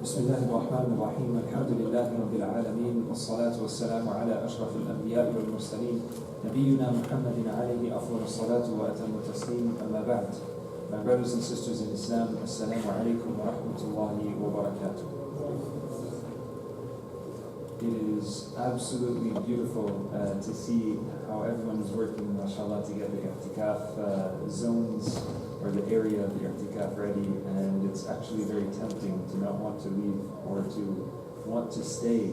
بسم الله الرحمن الرحيم الحمد لله رب العالمين والصلاة والسلام على أشرف الأنبياء والمرسلين نبينا محمد عليه أفضل الصلاة وأتم التسليم أما بعد. My brothers and sisters in Islam, Assalamu alaikum wa rahmatullahi wa barakatuh. It is absolutely beautiful to see how everyone is working, mashallah, to get the i'tikaf zones or the area of the i'tikaf ready, and it's actually very tempting to not want to leave or to want to stay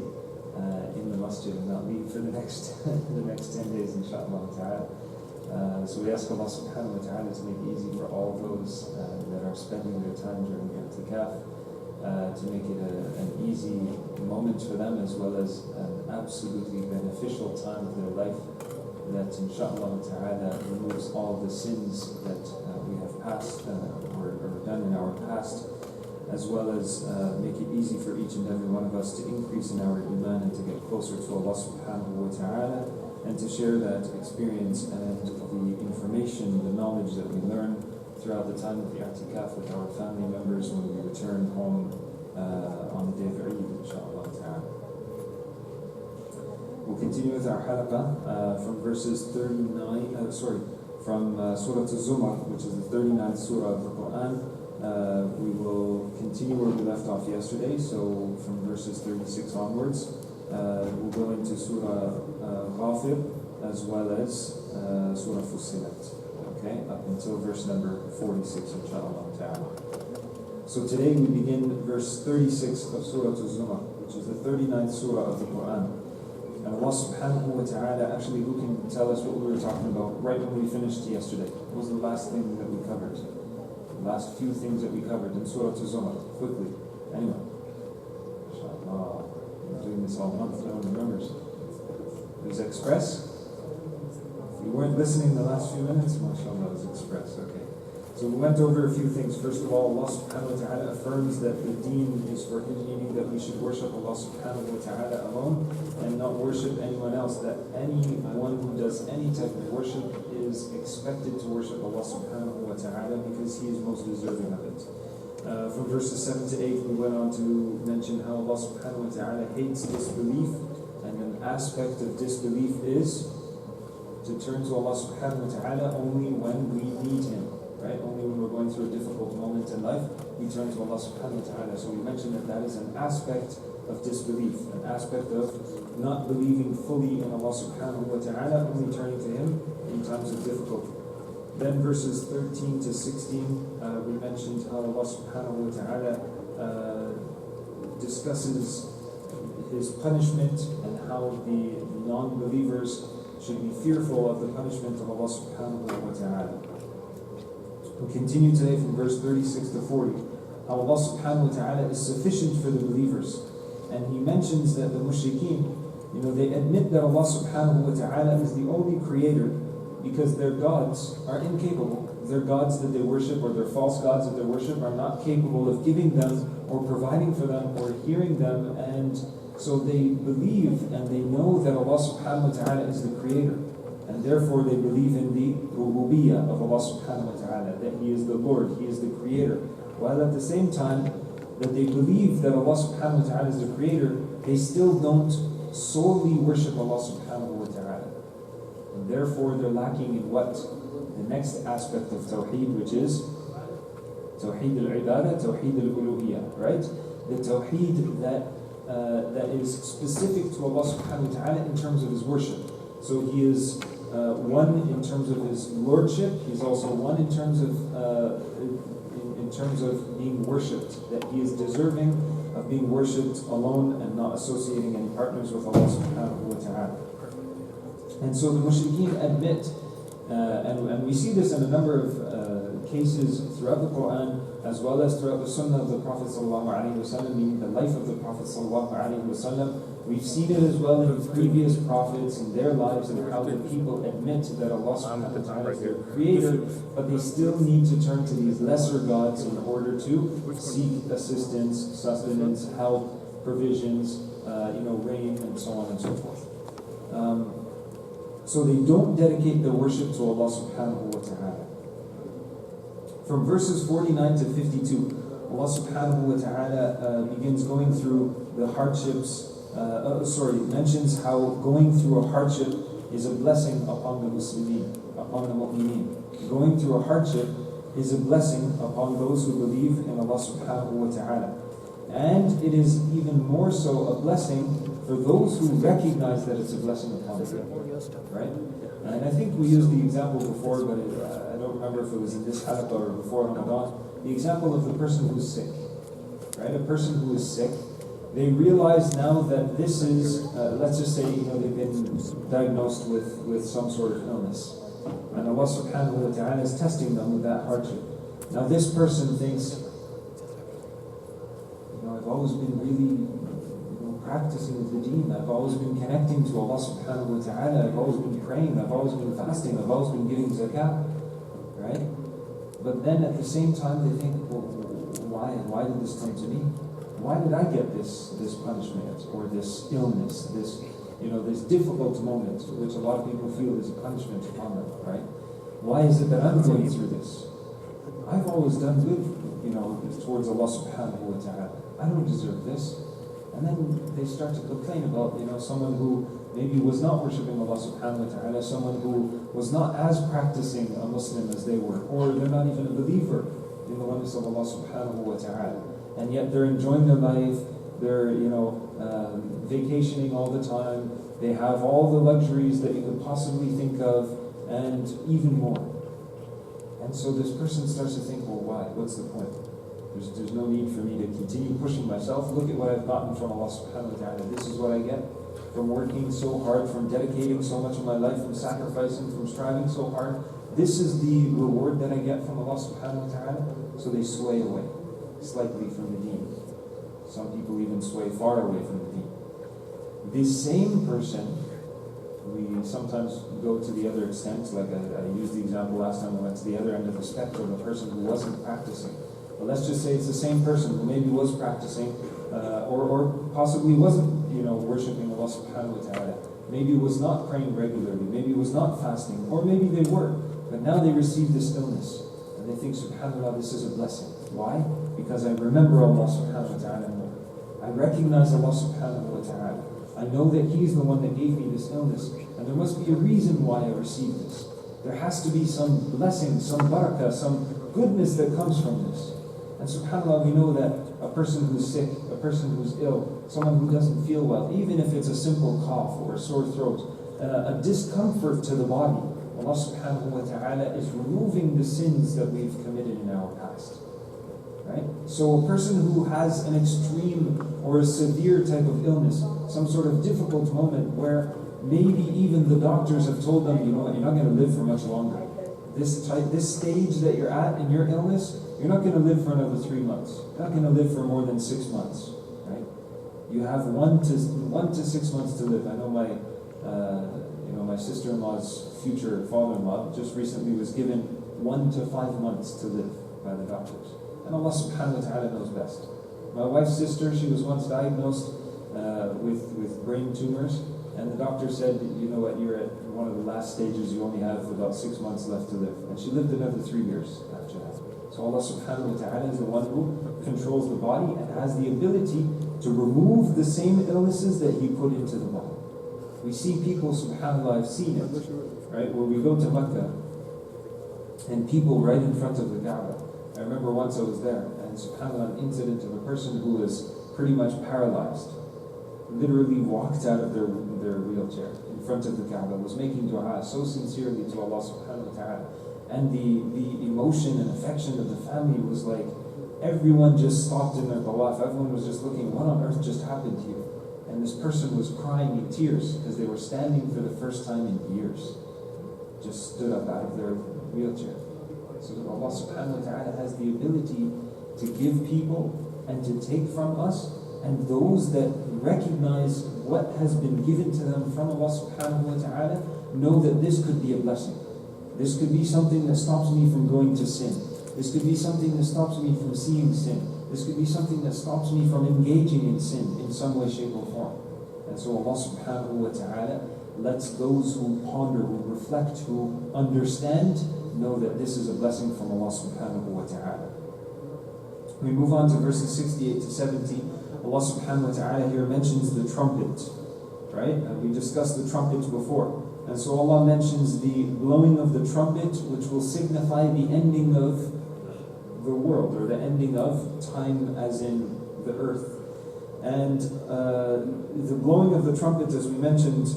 in the masjid and not leave for the next 10 days, inshallah ta'ala. So we ask Allah subhanahu wa ta'ala to make it easy for all those that are spending their time during the i'tikaf, to make it an easy moment for them, as well as an absolutely beneficial time of their life that inshallah ta'ala removes all the sins that we have passed or done in our past, as well as make it easy for each and every one of us to increase in our iman and to get closer to Allah subhanahu wa ta'ala, and to share that experience and the information, the knowledge that we learn throughout the time of the i'tikaf with our family members when we return home on the day of Eid, inshallah ta'ala. We'll continue with our halaqah from verses 39, from Surah Al-Zumar, which is the 39th surah of the Quran. We will continue where we left off yesterday, so from verses 36 onwards. We'll go into Surah Ghafir as well as Surah Fussilat, okay, up until verse number 46, inshallah ta'ala. So today we begin verse 36 of Surah Al-Zumar, which is the 39th surah of the Quran. And Allah subhanahu wa ta'ala, actually, who can tell us what we were talking about right when we finished yesterday? What was the last thing that we covered? The last few things that we covered in Surah Al-Zumar, quickly. Anyone? Inshallah. We're doing this all month, no one remembers. It was Express? If you weren't listening the last few minutes, mashallah, it was Express, okay. So we went over a few things. First of all, Allah subhanahu wa ta'ala affirms that the deen is for Him, meaning that we should worship Allah subhanahu wa ta'ala alone and not worship anyone else, that anyone who does any type of worship is expected to worship Allah subhanahu wa ta'ala because He is most deserving of it. From verses 7 to 8, we went on to mention how Allah subhanahu wa ta'ala hates disbelief, and an aspect of disbelief is to turn to Allah subhanahu wa ta'ala only when we need Him. Right? Only when we're going through a difficult moment in life, we turn to Allah subhanahu wa ta'ala. So we mentioned that is an aspect of disbelief, an aspect of not believing fully in Allah subhanahu wa ta'ala, only turning to Him in times of difficulty. Then verses 13 to 16, we mentioned how Allah subhanahu wa ta'ala discusses His punishment and how the non-believers should be fearful of the punishment of Allah subhanahu wa ta'ala. We continue today from verse 36 to 40, how Allah subhanahu wa ta'ala is sufficient for the believers. And He mentions that the mushrikeen, they admit that Allah subhanahu wa ta'ala is the only creator because their gods are incapable. Their gods that they worship, or their false gods that they worship, are not capable of giving them or providing for them or hearing them. And so they believe and they know that Allah subhanahu wa ta'ala is the creator. And therefore they believe in the rububiyyah of Allah subhanahu wa ta'ala, that He is the Lord, He is the creator. While at the same time that they believe that Allah subhanahu wa ta'ala is the creator, they still don't solely worship Allah subhanahu wa ta'ala. And therefore they're lacking in what? The next aspect of Tawheed, which is Tawheed al-Ibadah, Tawheed al-Uluhiyyah, right? The Tawheed that is specific to Allah subhanahu wa ta'ala in terms of His worship. So He is one in terms of His lordship. He's also one in terms of being worshipped, that He is deserving of being worshipped alone and not associating any partners with Allah subhanahu wa ta'ala. And so the mushrikeen admit, and we see this in a number of cases throughout the Quran, as well as throughout the Sunnah of the Prophet sallallahu alaihi wasallam, meaning the life of the Prophet sallallahu alaihi wasallam. We've seen it as well in previous prophets in their lives, and how the people admit that Allah subhanahu wa ta'ala is their creator, but they still need to turn to these lesser gods in order to seek assistance, sustenance, help, provisions, rain, and so on and so forth. So they don't dedicate their worship to Allah subhanahu wa ta'ala. From verses 49 to 52, Allah subhanahu wa ta'ala begins going through the hardships, mentions how going through a hardship is a blessing upon the Muslimin, upon the mu'mineen. Going through a hardship is a blessing upon those who believe in Allah subhanahu wa ta'ala. And it is even more so a blessing for those who recognize that it's a blessing upon them. Right? And I think we used the example before, but I don't remember if it was in this halaqah or before Ramadan. The example of the person who's sick. Right? A person who is sick, they realize now that this is, let's just say, they've been diagnosed with some sort of illness. And Allah subhanahu wa ta'ala is testing them with that hardship. Now this person thinks, I've always been really practicing the deen, I've always been connecting to Allah subhanahu wa ta'ala, I've always been praying, I've always been fasting, I've always been giving zakah, right? But then at the same time they think, well, why did this come to me? Why did I get this punishment or this illness, this difficult moment, which a lot of people feel is a punishment upon them, right? Why is it that I'm going through this? I've always done good, towards Allah subhanahu wa ta'ala. I don't deserve this. And then they start to complain about, someone who maybe was not worshipping Allah subhanahu wa ta'ala, someone who was not as practicing a Muslim as they were, or they're not even a believer in the oneness of Allah subhanahu wa ta'ala. And yet they're enjoying their life, they're, vacationing all the time, they have all the luxuries that you could possibly think of, and even more. And so this person starts to think, well, why? What's the point? There's no need for me to continue pushing myself. Look at what I've gotten from Allah subhanahu wa ta'ala. This is what I get from working so hard, from dedicating so much of my life, from sacrificing, from striving so hard. This is the reward that I get from Allah subhanahu wa ta'ala. So they sway away slightly from the deen. Some people even sway far away from the deen. This same person, we sometimes go to the other extent, like I used the example last time, we went to the other end of the spectrum, a person who wasn't practicing. But let's just say it's the same person who maybe was practicing, or possibly wasn't, worshipping Allah subhanahu wa ta'ala. Maybe was not praying regularly, maybe was not fasting, or maybe they were, but now they received this illness, and they think, subhanAllah, this is a blessing. Why? Because I remember Allah subhanahu wa ta'ala more. I recognize Allah subhanahu wa ta'ala. I know that He's the one that gave me this illness, and there must be a reason why I received this. There has to be some blessing, some barakah, some goodness that comes from this. And subhanAllah, we know that a person who's sick, a person who's ill, someone who doesn't feel well, even if it's a simple cough or a sore throat, a discomfort to the body, Allah subhanahu wa ta'ala is removing the sins that we've committed in our past. Right? So a person who has an extreme or a severe type of illness, some sort of difficult moment where maybe even the doctors have told them, you're not going to live for much longer. This stage that you're at in your illness, you're not going to live for another 3 months. You're not going to live for more than 6 months, right? You have 1 to 6 months to live. I know my sister-in-law's future father-in-law just recently was given 1 to 5 months to live by the doctors. And Allah subhanahu wa ta'ala knows best. My wife's sister, she was once diagnosed with brain tumors, and the doctor said, you know what, you're at one of the last stages, you only have about 6 months left to live. And she lived another 3 years after that. So Allah subhanahu wa ta'ala is the one who controls the body and has the ability to remove the same illnesses that He put into the body. We see people, subhanAllah, I've seen it, right, where we go to Mecca, and people right in front of the Kaaba. I remember once I was there, and subhanAllah, an incident of a person who was pretty much paralyzed, literally walked out of their wheelchair in front of the Kaaba, was making dua so sincerely to Allah subhanahu wa ta'ala. And the emotion and affection of the family was like, everyone just stopped in their tawaf, everyone was just looking, what on earth just happened here? And this person was crying in tears because they were standing for the first time in years. Just stood up out of their wheelchair. So that Allah subhanahu wa ta'ala has the ability to give people and to take from us, and those that recognize what has been given to them from Allah subhanahu wa ta'ala know that this could be a blessing. This could be something that stops me from going to sin. This could be something that stops me from seeing sin. This could be something that stops me from engaging in sin in some way, shape or form. And so Allah subhanahu wa ta'ala lets those who ponder, who reflect, who understand, know that this is a blessing from Allah subhanahu wa ta'ala. We move on to verses 68 to 70. Allah subhanahu wa ta'ala here mentions the trumpet, right? And we discussed the trumpet before. And so Allah mentions the blowing of the trumpet, which will signify the ending of the world, or the ending of time as in the earth. And the blowing of the trumpet, as we mentioned,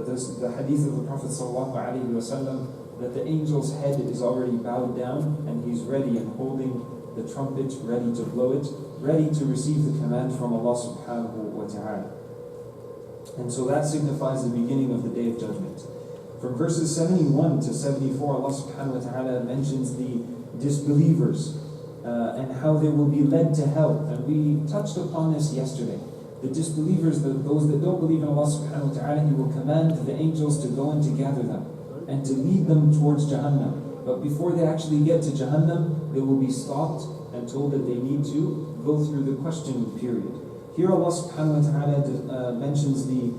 there's the hadith of the Prophet ﷺ, that the angel's head is already bowed down and he's ready and holding the trumpet, ready to blow it, ready to receive the command from Allah subhanahu wa ta'ala. And so that signifies the beginning of the Day of Judgment. From verses 71 to 74, Allah subhanahu wa ta'ala mentions the disbelievers and how they will be led to hell. And we touched upon this yesterday. The disbelievers, those that don't believe in Allah subhanahu wa ta'ala, He will command the angels to go and to gather them and to lead them towards Jahannam. But before they actually get to Jahannam, they will be stopped and told that they need to go through the questioning period. Here Allah subhanahu wa ta'ala mentions the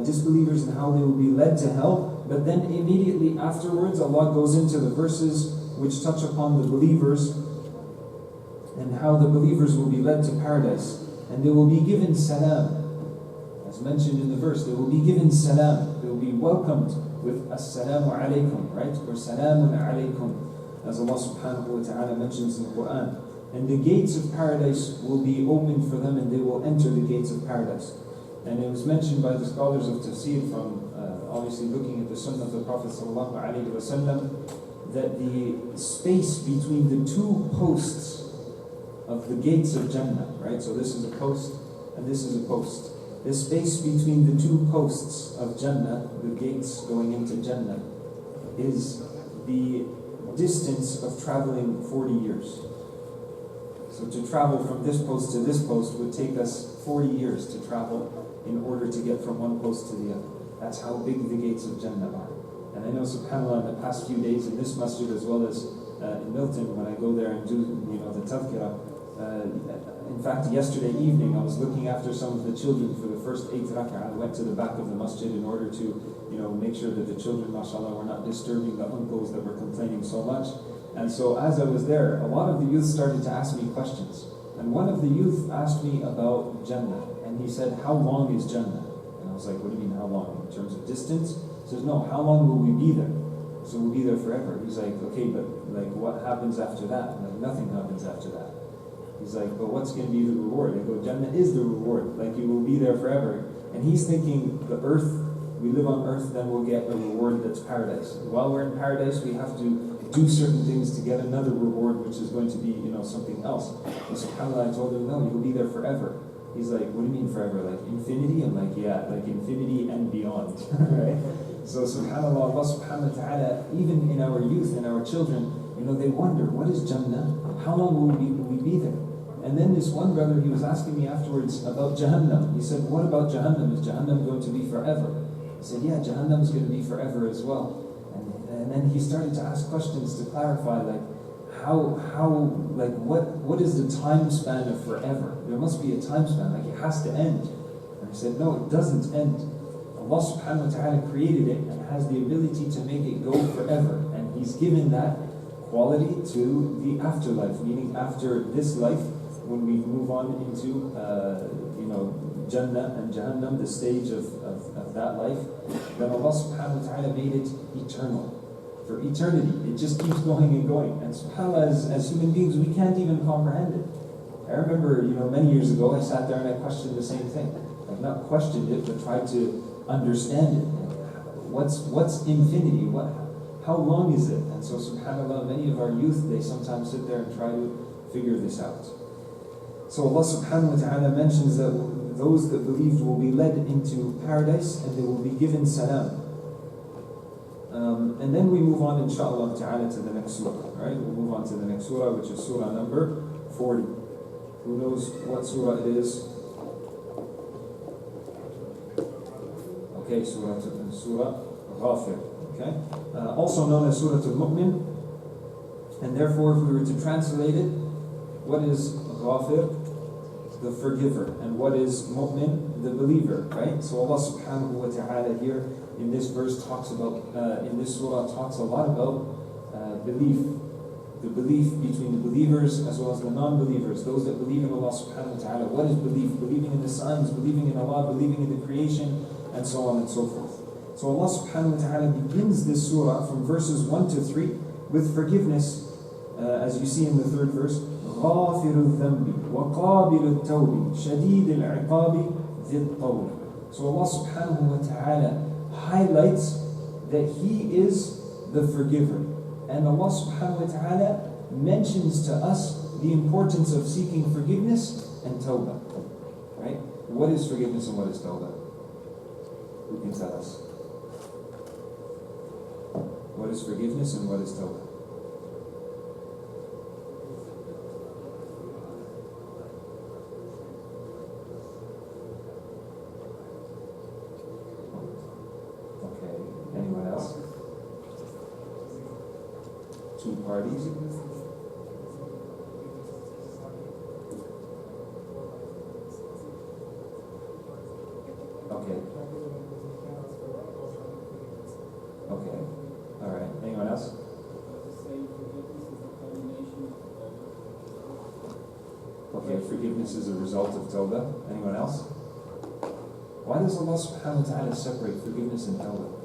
disbelievers and how they will be led to hell, but then immediately afterwards Allah goes into the verses which touch upon the believers and how the believers will be led to paradise, and they will be given salam. As mentioned in the verse, they will be given salam. They will be welcomed with assalamu alaykum, right? Or salamun alaykum, as Allah subhanahu wa ta'ala mentions in the Quran. And the gates of paradise will be opened for them and they will enter the gates of paradise. And it was mentioned by the scholars of Tafsir from obviously looking at the sunnah of the Prophet sallallahu alayhi wa sallam, that the space between the two posts of the gates of Jannah, right? So this is a post and this is a post. The space between the two posts of Jannah, the gates going into Jannah, is the distance of traveling 40 years. So to travel from this post to this post would take us 40 years to travel in order to get from one post to the other. That's how big the gates of Jannah are. And I know, subhanAllah, in the past few days in this masjid as well as in Milton, when I go there and do the tadhkirah, in fact, yesterday evening I was looking after some of the children for the first 8 rak'ah. I went to the back of the masjid in order to make sure that the children, mashallah, were not disturbing the uncles that were complaining so much. And so as I was there, a lot of the youth started to ask me questions. And one of the youth asked me about Jannah. And he said, how long is Jannah? And I was like, what do you mean how long? In terms of distance? He says, no, how long will we be there? So we'll be there forever. He's like, okay, but like what happens after that? Like nothing happens after that. He's like, but what's going to be the reward? I go, Jannah is the reward. Like you will be there forever. And he's thinking the earth, we live on earth, then we'll get a reward that's paradise. While we're in paradise, we have to do certain things to get another reward, which is going to be, something else. And subhanAllah, I told him, no, you'll be there forever. He's like, what do you mean forever? Like infinity? I'm like, yeah, like infinity and beyond. Right? So subhanAllah, Allah subhanahu wa ta'ala, even in our youth and our children, they wonder, what is Jannah? How long will we be there? And then this one brother, he was asking me afterwards about Jahannam. He said, what about Jahannam? Is Jahannam going to be forever? I said, yeah, Jahannam is going to be forever as well. And then he started to ask questions to clarify, like, what is the time span of forever? There must be a time span, like it has to end. And I said, no, it doesn't end. Allah subhanahu wa ta'ala created it and has the ability to make it go forever. And He's given that quality to the afterlife, meaning after this life, when we move on into Jannah and Jahannam, the stage of that life, then Allah subhanahu wa ta'ala made it eternal. For eternity, it just keeps going and going. And subhanAllah, as human beings, we can't even comprehend it. I remember, many years ago, I sat there and I questioned the same thing. I've not questioned it, but tried to understand it. What's infinity? How long is it? And so subhanAllah, many of our youth, they sometimes sit there and try to figure this out. So Allah subhanahu wa ta'ala mentions that those that believed will be led into paradise and they will be given salam. And then we move on, inshaAllah ta'ala, to the next surah. Right? We'll move on to the next surah, which is surah number 40. Who knows what surah it is? Okay, surah Ghafir. Okay? Also known as surah al-Mu'min. And therefore, if we were to translate it, what is Ghafir? The forgiver. And what is Mu'min? The believer. Right? So Allah subhanahu wa ta'ala here in this verse talks about, in this surah talks a lot about belief. the belief between the believers as well as the non-believers, those that believe in Allah subhanahu wa ta'ala. What is belief? Believing in the signs, believing in Allah, believing in the creation, and so on and so forth. So Allah subhanahu wa ta'ala begins this surah from verses 1 to 3 with forgiveness, as you see in the third verse, غَافِرُ الذَّنْبِ وَقَابِلُ التَّوْبِ شَدِيدِ الْعِقَابِ ذِي الطَّوْلِ. So Allah subhanahu wa ta'ala highlights that He is the forgiver. And Allah subhanahu wa ta'ala mentions to us the importance of seeking forgiveness and tawbah. Right? What is forgiveness and what is tawbah? Who can tell us? What is forgiveness and what is tawbah? Okay. Anyone else? Two parties? Okay. Okay. Alright. Anyone else? Okay, forgiveness is a result of tawbah. Anyone else? Why does Allah subhanahu wa ta'ala separate forgiveness and tawbah?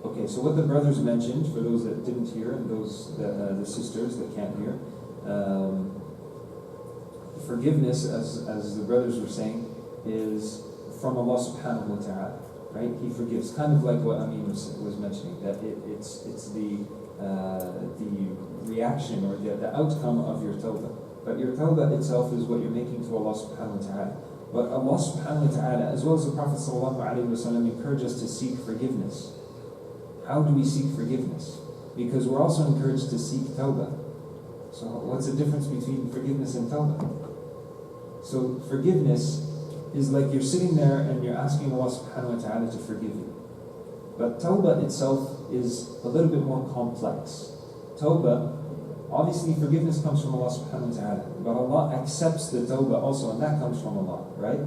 Okay, so what the brothers mentioned, for those that didn't hear and those that, the sisters that can't hear, forgiveness, as the brothers were saying, is from Allah subhanahu wa ta'ala, right? He forgives, kind of like what Amin was mentioning, that it's the reaction or the outcome of your tawbah. But your tawbah itself is what you're making to Allah subhanahu wa ta'ala. But Allah subhanahu wa ta'ala, as well as the Prophet sallallahu alaihi wasallam, encourage us to seek forgiveness. How do we seek forgiveness? Because we're also encouraged to seek tawbah. So what's the difference between forgiveness and tawbah? So forgiveness is like you're sitting there and you're asking Allah subhanahu wa ta'ala to forgive you. But tawbah itself is a little bit more complex. Tawbah, obviously forgiveness comes from Allah subhanahu wa ta'ala, but Allah accepts the tawbah also, and that comes from Allah, right?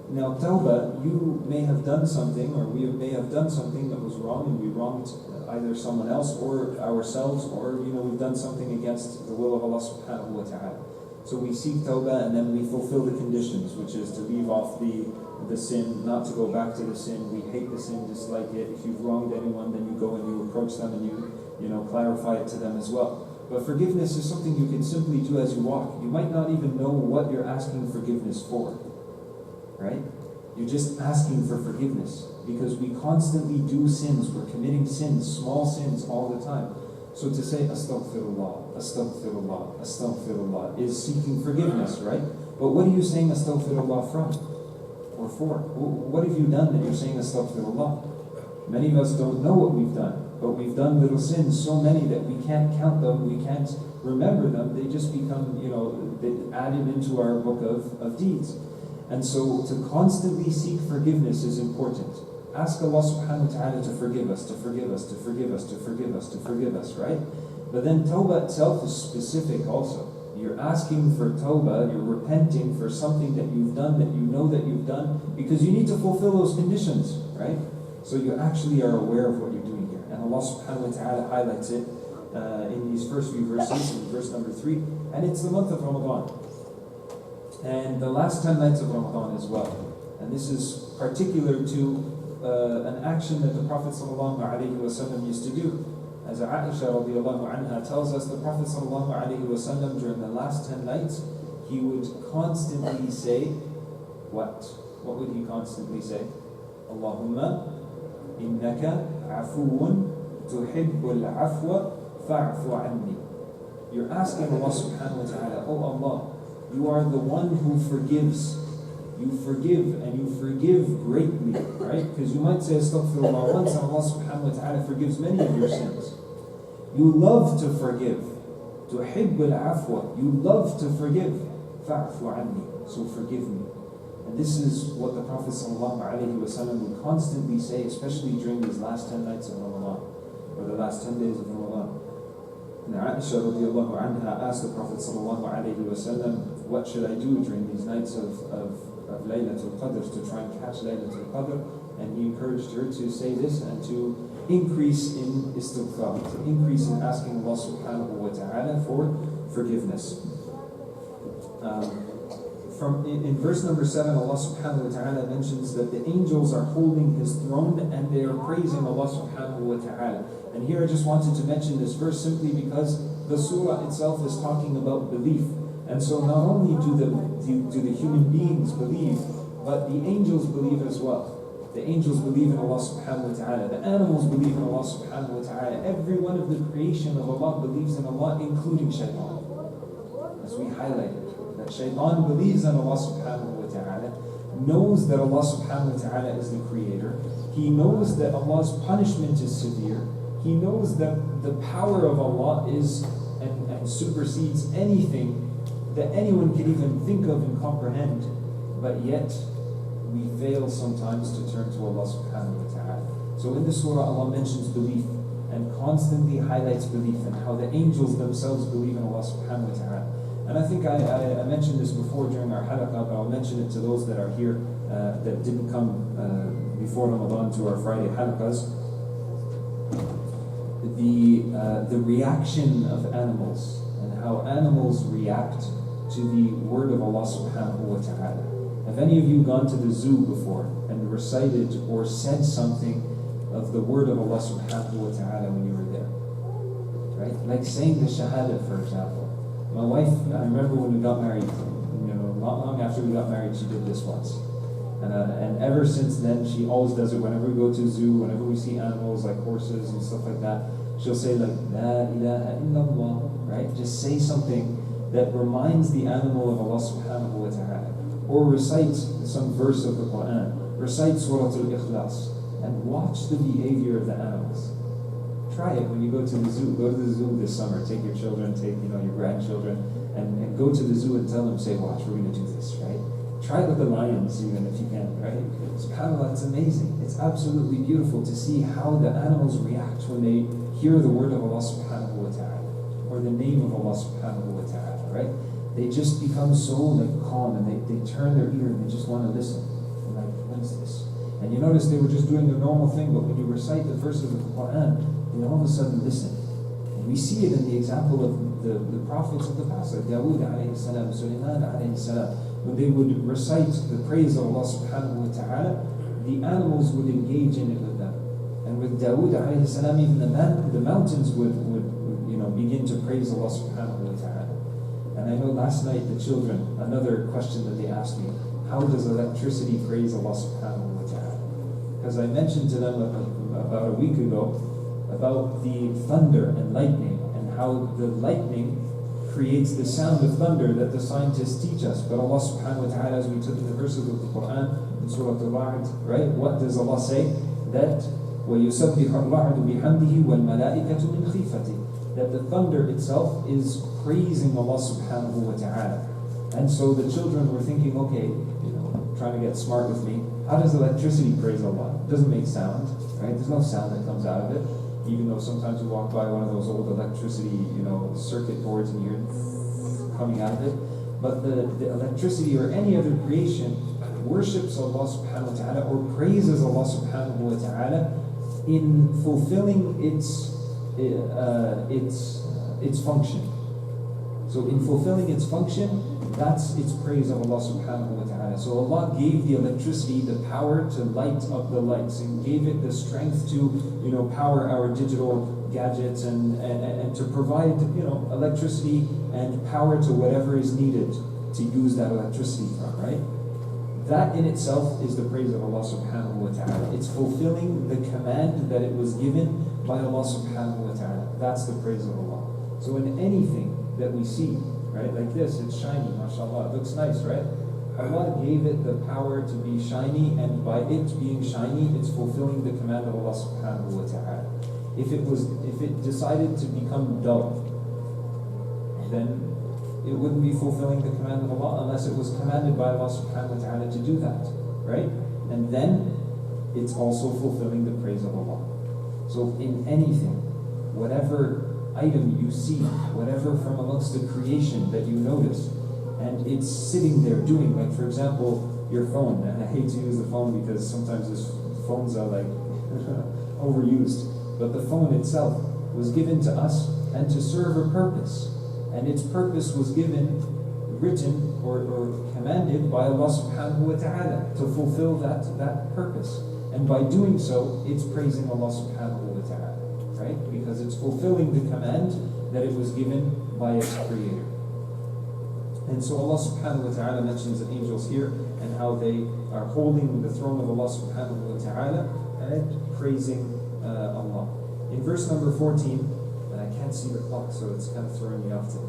Now tawbah, you may have done something, or we may have done something that was wrong, and we wronged either someone else or ourselves, or we've done something against the will of Allah subhanahu wa ta'ala. So we seek tawbah and then we fulfill the conditions, which is to leave off the sin, not to go back to the sin. We hate the sin, dislike it. If you've wronged anyone, then you go and you approach them and you clarify it to them as well. But forgiveness is something you can simply do as you walk. You might not even know what you're asking forgiveness for, right? You're just asking for forgiveness because we constantly do sins. We're committing sins, small sins all the time. So to say astaghfirullah, astaghfirullah, astaghfirullah is seeking forgiveness, right? But what are you saying astaghfirullah from or for? What have you done that you're saying astaghfirullah? Many of us don't know what we've done, but we've done little sins, so many that we can't count them, we can't remember them. They just become, added into our book of deeds. And so to constantly seek forgiveness is important. Ask Allah subhanahu wa ta'ala to forgive us, to forgive us, to forgive us, to forgive us, to forgive us, right? But then tawbah itself is specific also. You're asking for tawbah, you're repenting for something that you've done, that you know that you've done, because you need to fulfill those conditions, right? So you actually are aware of what you're doing here. And Allah subhanahu wa ta'ala highlights it in these first few verses, in verse number 3. And it's the month of Ramadan. And the last 10 nights of Ramadan as well. And this is particular to an action that the Prophet ﷺ used to do. As Aisha radiallahu anha tells us, the Prophet ﷺ during the last 10 nights, he would constantly say, what? What would he constantly say? Allahumma innaka afuun tuhibbul afwa fa'fu anni. You're asking Allah subhanahu wa ta'ala, oh Allah, you are the one who forgives. You forgive, and you forgive greatly, right? Because you might say astaghfirullah once, and Allah subhanahu wa ta'ala forgives many of your sins. You love to forgive. Tuhibbul afwa. You love to forgive. Fa'fu anni. So forgive me. And this is what the Prophet ﷺ would constantly say, especially during these last 10 nights of Ramadan, or the last 10 days of Ramadan. And Aisha radiallahu anha asked the Prophet ﷺ, what should I do during these nights of Laylatul Qadr, to try and catch Laylatul Qadr? And he encouraged her to say this and to increase in istighfar, to increase in asking Allah subhanahu wa ta'ala for forgiveness. In verse number 7, Allah subhanahu wa ta'ala mentions that the angels are holding His throne and they are praising Allah subhanahu wa ta'ala. And here I just wanted to mention this verse simply because the surah itself is talking about belief. And so not only do the human beings believe, but the angels believe as well. The angels believe in Allah subhanahu wa ta'ala. The animals believe in Allah subhanahu wa ta'ala. Every one of the creation of Allah believes in Allah, including shaitan. As we highlighted, that shaitan believes in Allah subhanahu wa ta'ala, knows that Allah subhanahu wa ta'ala is the creator. He knows that Allah's punishment is severe. He knows that the power of Allah is and supersedes anything that anyone can even think of and comprehend. But yet, we fail sometimes to turn to Allah subhanahu wa ta'ala. So in the surah, Allah mentions belief and constantly highlights belief and how the angels themselves believe in Allah subhanahu wa ta'ala. And I think I mentioned this before during our halaqah, but I'll mention it to those that are here that didn't come before Ramadan to our Friday halaqahs. The reaction of animals and how animals react to the word of Allah subhanahu wa ta'ala. Have any of you gone to the zoo before and recited or said something of the word of Allah subhanahu wa ta'ala when you were there? Right? Like saying the shahada, for example. My wife, I remember when we got married, not long after we got married, she did this once. And ever since then, she always does it whenever we go to a zoo, whenever we see animals like horses and stuff like that. She'll say like, La ilaha illallah, right? Just say something that reminds the animal of Allah subhanahu wa ta'ala. Or recite some verse of the Quran. Recite Surah Al-Ikhlas. And watch the behavior of the animals. Try it when you go to the zoo. Go to the zoo this summer. Take your children, take your grandchildren, and go to the zoo and tell them, say, watch, we're going to do this, right? Try it with the lions even if you can, right? SubhanAllah, it's amazing. It's absolutely beautiful to see how the animals react when they hear the word of Allah subhanahu wa ta'ala, or the name of Allah subhanahu wa ta'ala, right? They just become so calm and they turn their ear and they just want to listen. They're like, what is this? And you notice they were just doing their normal thing, but when you recite the verses of the Quran, they all of a sudden listen. And we see it in the example of the prophets of the past, like Daood alayhi salam, Sulaiman alayhi salam. When they would recite the praise of Allah subhanahu wa ta'ala, the animals would engage in it with them. And with Daood alayhi salam, even the mountains would begin to praise Allah subhanahu wa ta'ala. And I know last night the children, another question that they asked me, how does electricity praise Allah subhanahu wa ta'ala? Because I mentioned to them about a week ago about the thunder and lightning, and how the lightning creates the sound of thunder that the scientists teach us. But Allah subhanahu wa ta'ala, as we took in the verses of the Quran, in Surah Al-Ra'd, right? What does Allah say? That وَيُسَبِّحُ الرَّعْدُ بِحَمْدِهِ وَالْمَلَائِكَةُ مِنْ خِيفَتِهِ. That the thunder itself is praising Allah subhanahu wa ta'ala. And so the children were thinking, okay, trying to get smart with me, how does electricity praise Allah? It doesn't make sound, right? There's no sound that comes out of it. Even though sometimes we walk by one of those old electricity, circuit boards and you hear coming out of it. But the electricity or any other creation worships Allah subhanahu wa ta'ala or praises Allah subhanahu wa ta'ala in fulfilling its function. So in fulfilling its function, that's its praise of Allah subhanahu wa ta'ala. So Allah gave the electricity the power to light up the lights and gave it the strength to power our digital gadgets and to provide electricity and power to whatever is needed to use that electricity from, right? That in itself is the praise of Allah subhanahu wa ta'ala. It's fulfilling the command that it was given by Allah subhanahu wa ta'ala. That's the praise of Allah. So in anything that we see, right, like this, it's shiny, mashallah, it looks nice, right? Allah gave it the power to be shiny, and by it being shiny, it's fulfilling the command of Allah subhanahu wa ta'ala. If it decided to become dull, then it wouldn't be fulfilling the command of Allah unless it was commanded by Allah subhanahu wa ta'ala to do that, right? And then it's also fulfilling the praise of Allah. So in anything, whatever item you see, whatever from amongst the creation that you notice, and it's sitting there doing, like for example, your phone, and I hate to use the phone because sometimes phones are like overused. but the phone itself was given to us and to serve a purpose. And its purpose was written or commanded by Allah subhanahu wa ta'ala to fulfill that purpose. And by doing so, it's praising Allah subhanahu wa ta'ala, right? Because it's fulfilling the command that it was given by its creator. And so Allah subhanahu wa ta'ala mentions the angels here and how they are holding the throne of Allah subhanahu wa ta'ala and praising Allah. In verse number 14, and I can't see the clock, so it's kind of throwing me off today.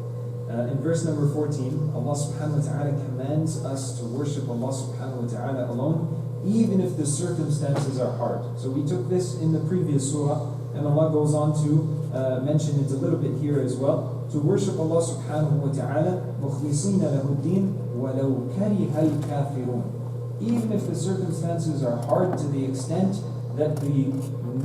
In verse number 14, Allah subhanahu wa ta'ala commands us to worship Allah subhanahu wa ta'ala alone, even if the circumstances are hard. So we took this in the previous surah, and Allah goes on to mention it a little bit here as well, to worship Allah subhanahu wa ta'ala مُخْلِصِينَ لَهُ الدِّينَ وَلَوْ كَرِهَ الْكَافِرُونَ. Even if the circumstances are hard to the extent that the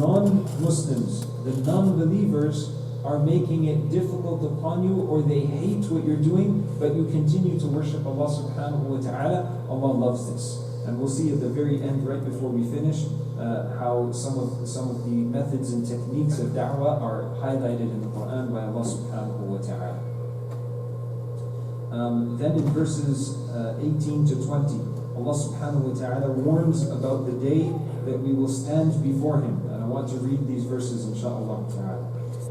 non-Muslims, the non-believers, are making it difficult upon you, or they hate what you're doing, but you continue to worship Allah subhanahu wa ta'ala, Allah loves this. And we'll see at the very end, right before we finish, how some of the methods and techniques of da'wah are highlighted in the Quran by Allah subhanahu wa ta'ala. Then in verses 18 to 20, Allah subhanahu wa ta'ala warns about the day that we will stand before Him. And I want to read these verses inshaAllah ta'ala.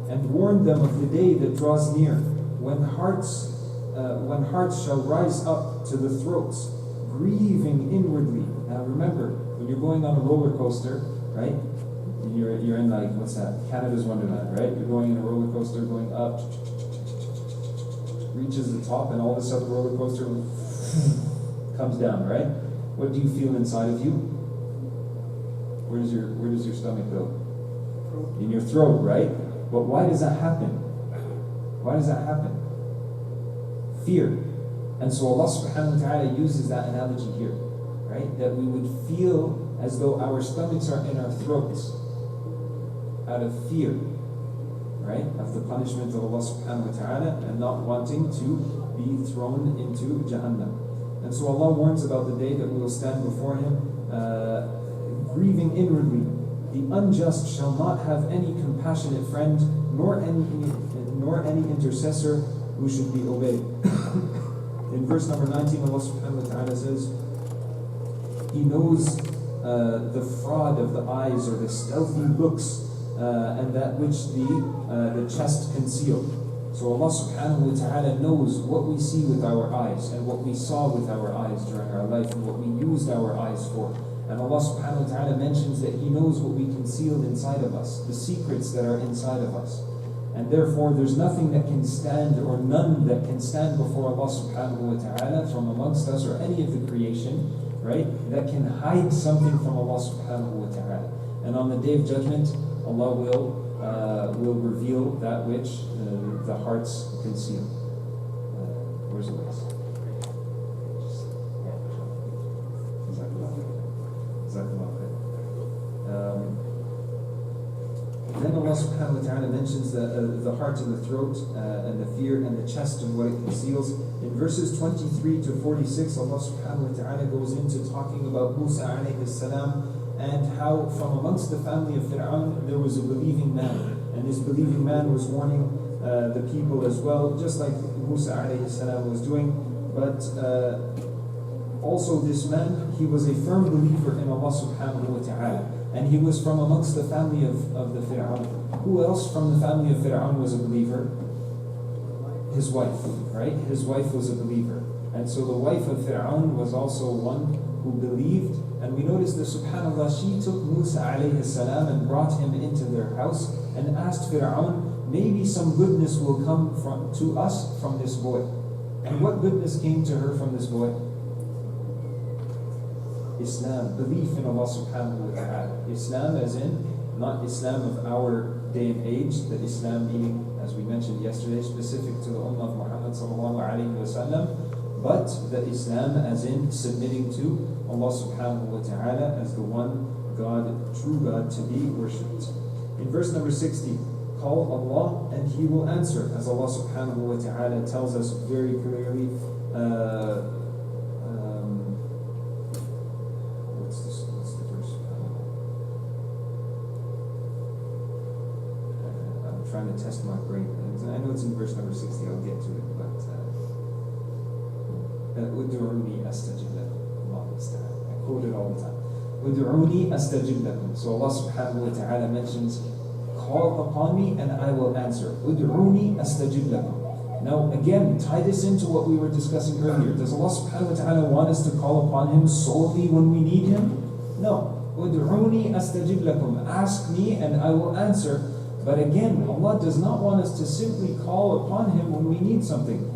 And warn them of the day that draws near, when hearts shall rise up to the throats, grieving inwardly. Now remember, when you're going on a roller coaster, right? You're in, like, what's that? Canada's Wonderland, right? You're going in a roller coaster, going up, reaches the top, and all of a sudden the roller coaster comes down, right? What do you feel inside of you? Where does your stomach go? In your throat, right? But why does that happen? Why does that happen? Fear. And so Allah subhanahu wa ta'ala uses that analogy here, right? That we would feel as though our stomachs are in our throats out of fear, right? Of the punishment of Allah subhanahu wa ta'ala and not wanting to be thrown into Jahannam. And so Allah warns about the day that we will stand before Him, grieving inwardly. The unjust shall not have any compassionate friend, nor any intercessor who should be obeyed. In verse number 19, Allah subhanahu wa ta'ala says, He knows the fraud of the eyes, or the stealthy looks, and that which the chest conceal. So Allah subhanahu wa ta'ala knows what we see with our eyes, and what we saw with our eyes during our life, and what we used our eyes for. And Allah subhanahu wa ta'ala mentions that He knows what we concealed inside of us, the secrets that are inside of us. And therefore there's nothing that can stand, or none that can stand before Allah subhanahu wa ta'ala from amongst us, or any of the creation, right, that can hide something from Allah subhanahu wa ta'ala. And on the Day of Judgment, Allah will reveal that which the hearts conceal. Where's the list? Then Allah subhanahu wa ta'ala mentions the heart and the throat, and the fear and the chest and what it conceals. In verses 23 to 46, Allah subhanahu wa ta'ala goes into talking about Musa alayhi salam, and how from amongst the family of Fir'aun there was a believing man. And this believing man was warning the people as well, just like Musa alayhi salam was doing. But also this man, he was a firm believer in Allah subhanahu wa ta'ala. And he was from amongst the family of the Fir'aun. Who else from the family of Fir'aun was a believer? His wife, right? His wife was a believer. And so the wife of Fir'aun was also one who believed. And we notice that subhanAllah, she took Musa alayhi salam and brought him into their house and asked Fir'aun, maybe some goodness will come to us from this boy. And what goodness came to her from this boy? Islam, belief in Allah subhanahu wa ta'ala. Islam as in, not Islam of our day and age, the Islam meaning, as we mentioned yesterday, specific to the Ummah of Muhammad sallallahu alayhi wa sallam, but the Islam as in submitting to Allah subhanahu wa ta'ala as the one God, true God, to be worshipped. In verse number 60, call Allah and He will answer, as Allah subhanahu wa ta'ala tells us very clearly. What's the verse? Ud'uni astajib lakum. Allahu musta'an. I quote it all the time. Ud'uni astajib lakum. So Allah subhanahu wa ta'ala mentions, call upon me and I will answer. Ud'uni astajib lakum. Now again, tie this into what we were discussing earlier. Does Allah subhanahu wa ta'ala want us to call upon Him solely when we need Him? No. Ud'uni astajib lakum. Ask me and I will answer. But again, Allah does not want us to simply call upon Him when we need something.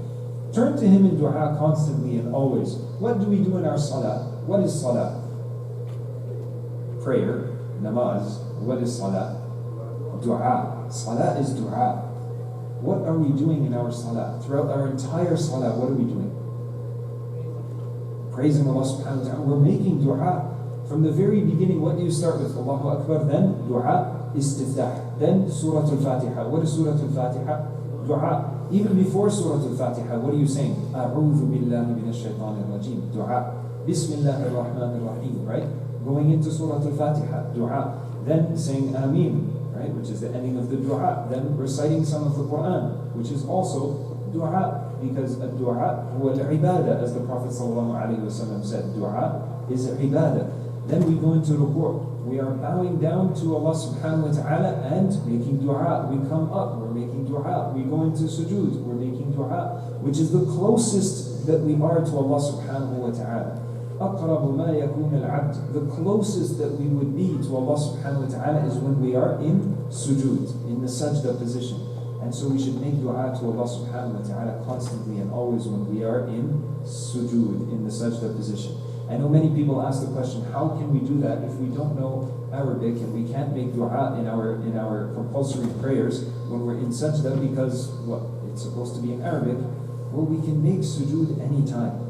Turn to Him in dua constantly and always. What do we do in our salah? What is salah? Prayer, namaz. What is salah? Dua. Salah is dua. What are we doing in our salah? Throughout our entire salah, what are we doing? Praising Allah subhanahu wa ta'ala. We're making dua. From the very beginning, what do you start with? Allahu Akbar, then dua, istiftah. Then Surah Al-Fatiha. What is Surah Al-Fatiha? Dua. Even before Surah Al-Fatiha, what are you saying? A'udhu billahi minash shaitanir rajim. Dua. Bismillahir rahmanir rahim. Right? Going into Surah Al-Fatiha. Dua. Then saying Ameen. Right, which is the ending of the dua. Then reciting some of the Quran, which is also dua, because dua huwa al-ibadah, as the Prophet ﷺ said. Dua is ibadah. Then we go into ruku'. We are bowing down to Allah subhanahu wa ta'ala and making dua. We come up, we're making dua. We go into sujood, we're making dua, which is the closest that we are to Allah subhanahu wa ta'ala. أقرب ما يكون العبد. The closest that we would be to Allah subhanahu wa ta'ala is when we are in sujood, in the sajda position. And so we should make dua to Allah subhanahu wa ta'ala constantly and always when we are in sujood, in the sajda position. I know many people ask the question, how can we do that if we don't know Arabic and we can't make dua in our compulsory prayers when we're in sajda because it's supposed to be in Arabic? Well, we can make sujood anytime.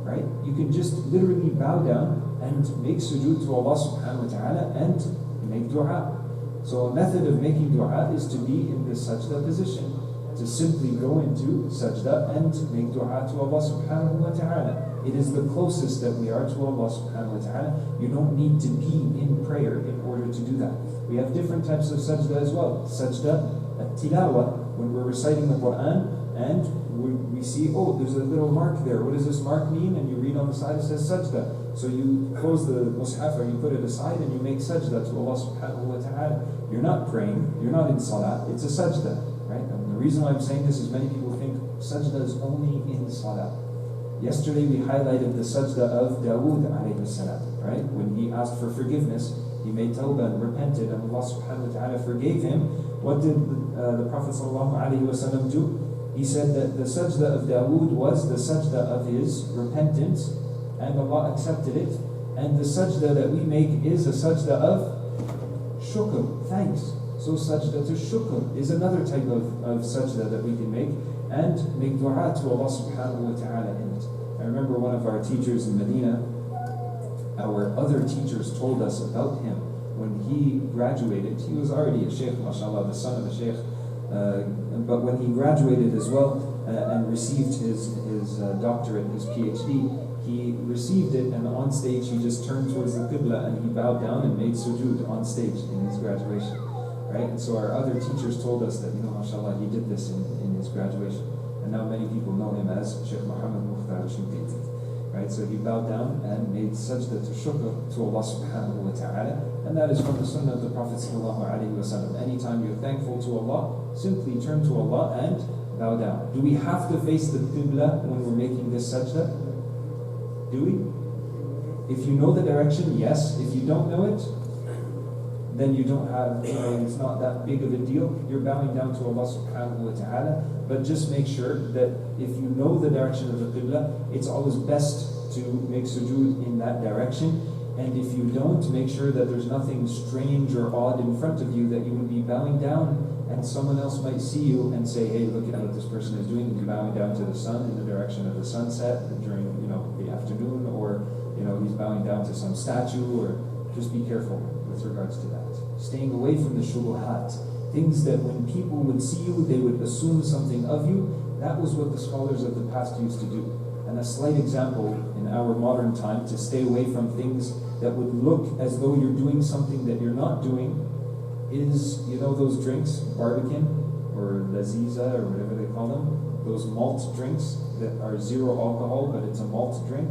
Right? You can just literally bow down and make sujood to Allah subhanahu wa ta'ala and make dua. So a method of making dua is to be in the sajda position, to simply go into sajda and make dua to Allah subhanahu wa ta'ala. It is the closest that we are to Allah subhanahu wa ta'ala. You don't need to be in prayer in order to do that. We have different types of sajda as well. Sajda at-tilawa, when we're reciting the Quran and we see, there's a little mark there. What does this mark mean? And you read on the side, it says sajda. So you close the mushaf or you put it aside and you make sajda to Allah subhanahu wa ta'ala. You're not praying, you're not in salah, it's a sajda. Right? And the reason why I'm saying this is many people think sajda is only in salah. Yesterday we highlighted the sajda of Daood alayhi salam. Right? When he asked for forgiveness, he made tawbah and repented and Allah subhanahu wa ta'ala forgave him. What did the Prophet sallallahu alayhi wa sallam do? He said that the sajda of Daood was the sajda of his repentance and Allah accepted it. And the sajda that we make is a sajda of shukr, thanks. So sajda to shukr is another type of sajda that we can make and make dua to Allah subhanahu wa ta'ala in it. I remember one of our teachers in Medina, our other teachers told us about him when he graduated. He was already a sheikh, mashallah, the son of a sheikh. But when he graduated as well and received his doctorate, his PhD, he received it and on stage he just turned towards the Qibla and he bowed down and made sujood on stage in his graduation. Right? And so our other teachers told us that, mashallah, he did this in his graduation. And now many people know him as Sheikh Muhammad Mukhtar Shinkiti. Right? So he bowed down and made sajda to shukr to Allah subhanahu wa ta'ala. And that is from the sunnah of the Prophet sallallahu alayhi wa sallam. Anytime you're thankful to Allah, simply turn to Allah and bow down. Do we have to face the Qibla when we're making this sajda? Do we? If you know the direction, yes. If you don't know it, then you don't have, it's not that big of a deal. You're bowing down to Allah subhanahu wa ta'ala. But just make sure that if you know the direction of the Qibla, it's always best to make sujood in that direction. And if you don't, make sure that there's nothing strange or odd in front of you that you would be bowing down and someone else might see you and say, hey, look at what this person is doing. He's bowing down to the sun in the direction of the sunset during the afternoon, or he's bowing down to some statue, or just be careful with regards to that. Staying away from the shubuhat. Things that when people would see you, they would assume something of you. That was what the scholars of the past used to do. And a slight example in our modern time to stay away from things that would look as though you're doing something that you're not doing is, those drinks, barbican or laziza or whatever they call them, those malt drinks that are zero alcohol, but it's a malt drink,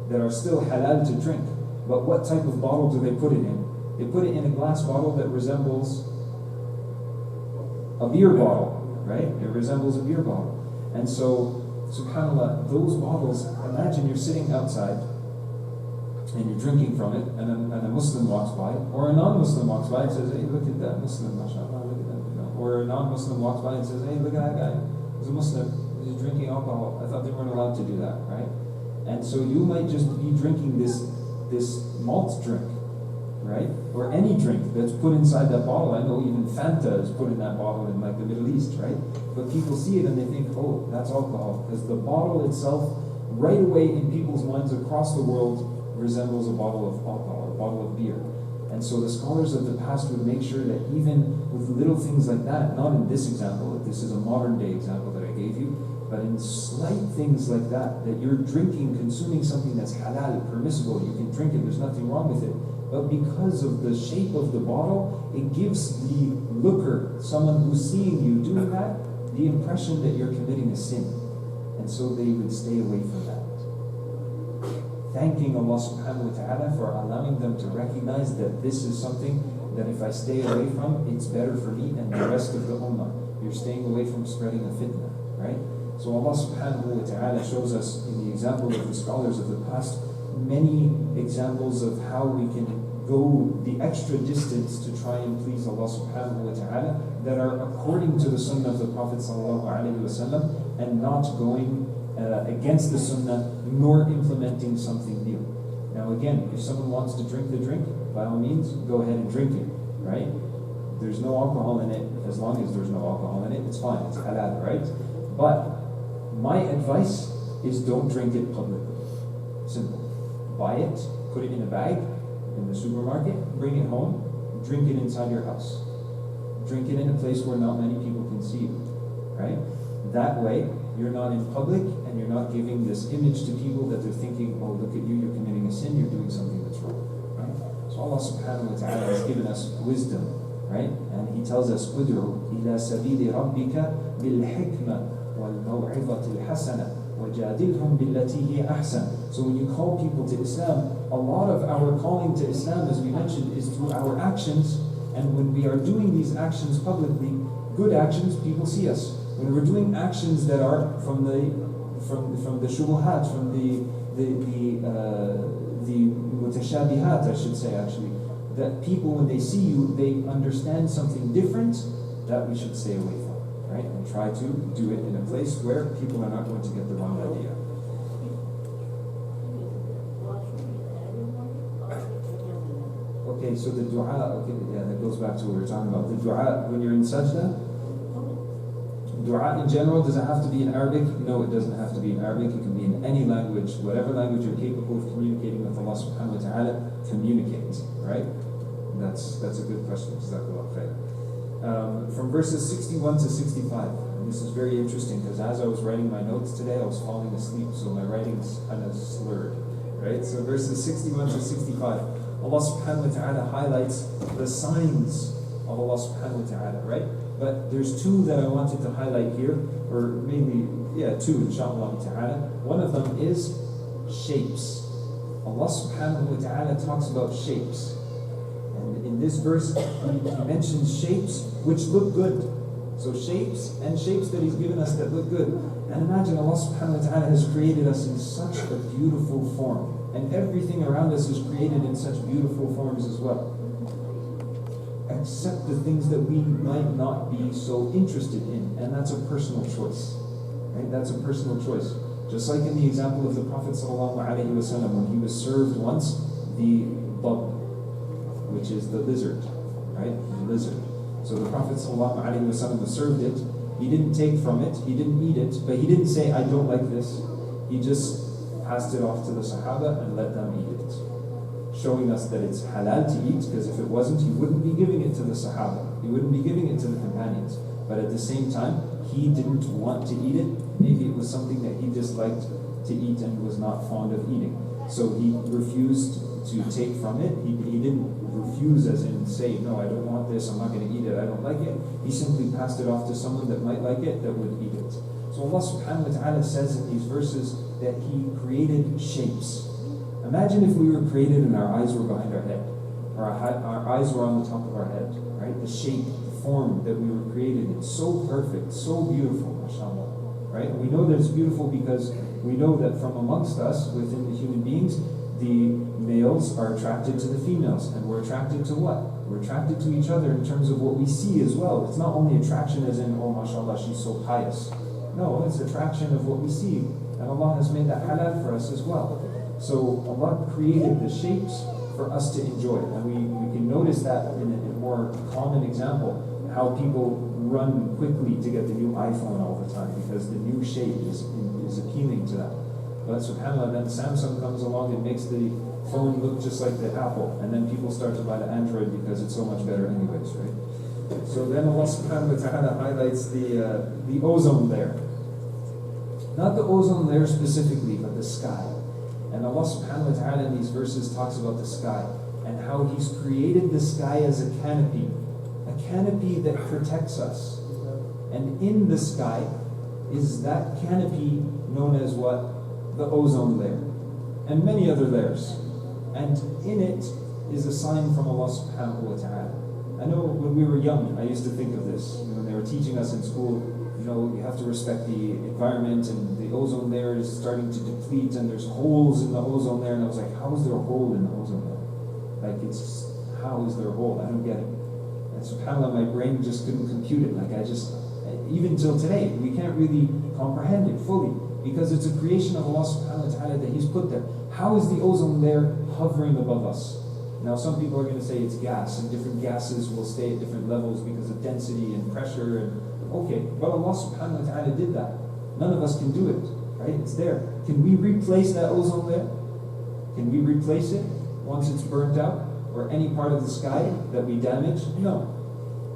that are still halal to drink. But what type of bottle do they put it in? They put it in a glass bottle that resembles a beer bottle, right? It resembles a beer bottle. And so, subhanAllah, those bottles, imagine you're sitting outside and you're drinking from it, and a Muslim walks by, or a non-Muslim walks by and says, hey, look at that Muslim, mashallah, look at that. You know. Or a non-Muslim walks by and says, hey, look at that guy. He's a Muslim, he's drinking alcohol. I thought they weren't allowed to do that, right? And so you might just be drinking this malt drink, right? Or any drink that's put inside that bottle. I know even Fanta is put in that bottle in like the Middle East, right? But people see it and they think, oh, that's alcohol. Because the bottle itself, right away in people's minds across the world, resembles a bottle of alcohol, a bottle of beer. And so the scholars of the past would make sure that even with little things like that, not in this example, this is a modern day example that I gave you, but in slight things like that, that you're drinking, consuming something that's halal, permissible, you can drink it, there's nothing wrong with it. But because of the shape of the bottle, it gives the looker, someone who's seeing you doing that, the impression that you're committing a sin. And so they would stay away from that. Thanking Allah subhanahu wa ta'ala for allowing them to recognize that this is something that if I stay away from, it's better for me and the rest of the ummah. You're staying away from spreading a fitna, right? So Allah subhanahu wa ta'ala shows us in the example of the scholars of the past many examples of how we can go the extra distance to try and please Allah subhanahu wa ta'ala that are according to the sunnah of the Prophet sallallahu alaihi wasallam and not going against the sunnah nor implementing something new. Now again, if someone wants to drink the drink, by all means, go ahead and drink it, right? There's no alcohol in it. As long as there's no alcohol in it, it's fine, it's halal, right? But my advice is don't drink it publicly. Simple. Buy it, put it in a bag in the supermarket, bring it home, drink it inside your house. Drink it in a place where not many people can see you, right? That way, you're not in public and you're not giving this image to people that they're thinking, oh, look at you, you're committing a sin, you're doing something that's wrong, right? So Allah subhanahu wa ta'ala has given us wisdom, right? And He tells us, "Ud'u ila sabili rabbika bil hikmah wal maw'izati al hasana wajadilhum billati hiya ahsan." So when you call people to Islam, a lot of our calling to Islam, as we mentioned, is through our actions. And when we are doing these actions publicly, good actions, people see us. When we're doing actions that are from the shubuhat, from the mutashabihat, I should say actually, that people when they see you, they understand something different, that we should stay away from, right? And try to do it in a place where people are not going to get the wrong idea. Okay, so the dua, okay, yeah, that goes back to what we were talking about. The dua, when you're in sajda, dua in general, does it have to be in Arabic? No, it doesn't have to be in Arabic. It can be in any language. Whatever language you're capable of communicating with Allah subhanahu wa ta'ala, communicate, right? That's a good question. Jazakallah khair. From verses 61 to 65, and this is very interesting because as I was writing my notes today, I was falling asleep, so my writing's kind of slurred, right? So verses 61 to 65, Allah subhanahu wa ta'ala highlights the signs of Allah subhanahu wa ta'ala, right? But there's two that I wanted to highlight here, or mainly, two inshallah ta'ala. One of them is shapes. Allah subhanahu wa ta'ala talks about shapes. And in this verse, He mentions shapes which look good. So shapes and shapes that He's given us that look good. And imagine Allah subhanahu wa ta'ala has created us in such a beautiful form. And everything around us is created in such beautiful forms as well. Except the things that we might not be so interested in. And that's a personal choice. Right? That's a personal choice. Just like in the example of the Prophet ﷺ when he was served once the dab, which is the lizard. Right? The lizard. So the Prophet ﷺ was served it. He didn't take from it. He didn't eat it. But he didn't say, I don't like this. He just passed it off to the Sahaba and let them eat it. Showing us that it's halal to eat, because if it wasn't, He wouldn't be giving it to the Sahaba. He wouldn't be giving it to the companions. But at the same time, He didn't want to eat it. Maybe it was something that He disliked to eat and was not fond of eating. So He refused to take from it. He didn't refuse as in say, no, I don't want this, I'm not going to eat it, I don't like it. He simply passed it off to someone that might like it, that would eat it. So Allah subhanahu wa ta'ala says in these verses that He created shapes. Imagine if we were created and our eyes were behind our head, or our eyes were on the top of our head, right? The shape, the form that we were created in, so perfect, so beautiful, mashallah, right? And we know that it's beautiful because we know that from amongst us, within the human beings, the males are attracted to the females, and we're attracted to what? We're attracted to each other in terms of what we see as well. It's not only attraction as in, oh mashallah, she's so pious. No, it's attraction of what we see. And Allah has made that halal for us as well. So Allah created the shapes for us to enjoy. And we can notice that in a more common example, how people run quickly to get the new iPhone all the time because the new shape is appealing to them. But subhanAllah, then Samsung comes along and makes the phone look just like the Apple, and then people start to buy the Android because it's so much better anyways, right? So then Allah subhanahu wa ta'ala highlights the ozone layer. Not the ozone layer specifically, but the sky. And Allah subhanahu wa ta'ala in these verses talks about the sky and how He's created the sky as a canopy that protects us. And in the sky is that canopy known as what? The ozone layer. And many other layers. And in it is a sign from Allah subhanahu wa ta'ala. I know when we were young, I used to think of this. When they were teaching us in school, you have to respect the environment, and the ozone layer is starting to deplete, and there's holes in the ozone layer. And I was like, how is there a hole in the ozone layer? How is there a hole? I don't get it. And subhanAllah, my brain just couldn't compute it. Even till today, we can't really comprehend it fully, because it's a creation of Allah subhanahu wa ta'ala that He's put there. How is the ozone layer hovering above us? Now some people are going to say it's gas, and different gases will stay at different levels because of density and pressure, and okay, but Allah subhanahu wa ta'ala did that. None of us can do it, right? It's there. Can we replace that ozone layer? Can we replace it once it's burnt out? Or any part of the sky that we damage? No.